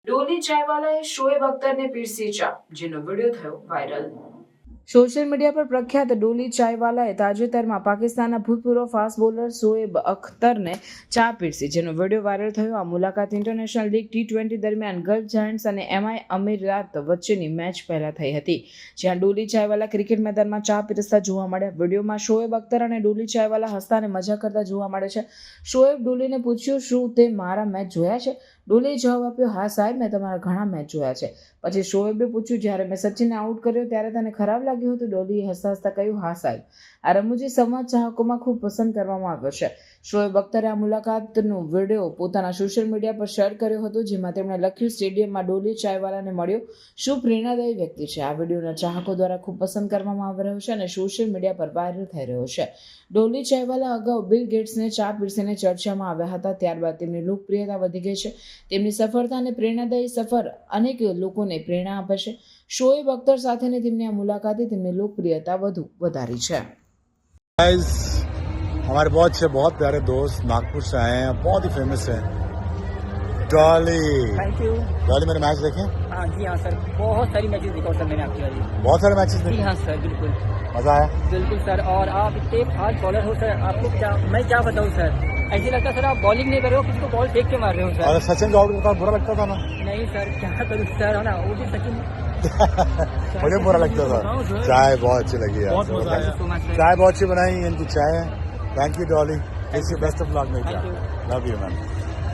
ડોલી ચાયવાલાએ શોએબ અખ્તરને પીરસી ચા, જેનો વિડીયો થયો વાયરલ। સોશિયલ મીડિયા પર પ્રખ્યાત ડોલી ચાયવાલાએ તાજેતરમાં પાકિસ્તાનના ભૂતપૂર્વ ફાસ્ટ બોલર શોએબ અખ્તરને ચા પીરસી, જેનો વિડીયો વાયરલ થયો। આ મુલાકાત ઇન્ટરનેશનલ લીગ T20 દરમિયાન ગલ્ફ જાયન્ટ્સ અને MI અમીરાત વચ્ચેની મેચ પહેલા થઈ હતી, જ્યાં ડોલી ચાયવાલા ક્રિકેટ મેદાનમાં ચા પીરસતા જોવા મળ્યા। વિડીયોમાં શોએબ અખ્તર અને ડોલી ચાયવાલા હસતા અને મજા કરતા જોવા મળે છે। શોએબ ડોલીને પૂછ્યું, શું તે મારા મેચ જોયા છે? ડોલીએ જવાબ આપ્યો, હા સાહેબ, મેં તમારા ઘણા મેચ જોયા છે। પછી શોએબે પૂછ્યું, જ્યારે મેં સચિનને આઉટ કર્યો ત્યારે તને ખરાબ લાગ્યું હતું? ડોલીએ હસતા હસતા કહ્યું, હા સાહેબ, આ રમૂજી સંવાદ ચાહકોમાં ખૂબ પસંદ કરવામાં આવ્યો છે। શોએબ અખ્તરે આ મુલાકાતનો વિડીયો પોતાના સોશિયલ મીડિયા પર શેર કર્યો હતો, જેમાં તેમણે લખ્યું, સ્ટેડિયમમાં ડોલી ચાયવાલાને મળ્યો, શું પ્રેરણાદાયી વ્યક્તિ છે। આ વિડીયોના ચાહકો દ્વારા ખૂબ પસંદ કરવામાં આવી રહ્યો છે અને સોશિયલ મીડિયા પર વાયરલ થઈ રહ્યો છે। ડોલી ચાયવાલા અગાઉ બિલ ગેટ્સને ચા પીરસીને ચર્ચામાં આવ્યા હતા, ત્યારબાદ તેમની લોકપ્રિયતા વધી ગઈ છે। તેમની સફળતા અને પ્રેરણાદાયી સફર અનેક લોકોને પ્રેરણા આપે છે। શોએબ અખ્તર સાથેની તેમની આ મુલાકાતે તેમની લોકપ્રિયતા વધુ વધારી છે। हमारे बहुत अच्छे बहुत प्यारे दोस्त नागपुर से आए हैं, बहुत ही फेमस है डॉली। Thank you. डॉली मेरे मैच देखे? हाँ जी हाँ सर, बहुत सारी मैचेस देखा सर मैंने आपकी वाली। बहुत सारे मैचेस जी देखे? हाँ सर, बिल्कुल मजा आया? बिल्कुल सर। और आप इतने फास्ट बॉलर हो सर, आपको क्या मैं क्या बताऊँ सर, ऐसे लगता है सर आप बॉलिंग नहीं कर रहे हो, किसी को बॉल फेंक के मार रहे हो सर। और सचिन को आउट करता बुरा लगता था ना? नहीं सर, क्या करूँ सर, है ना, वो भी सचिन मुझे बुरा लगता था। चाय बहुत अच्छी लगी यार, चाय बहुत अच्छी बनाई इनकी चाय। Thank you Dolly, best of luck. Love you ma'am.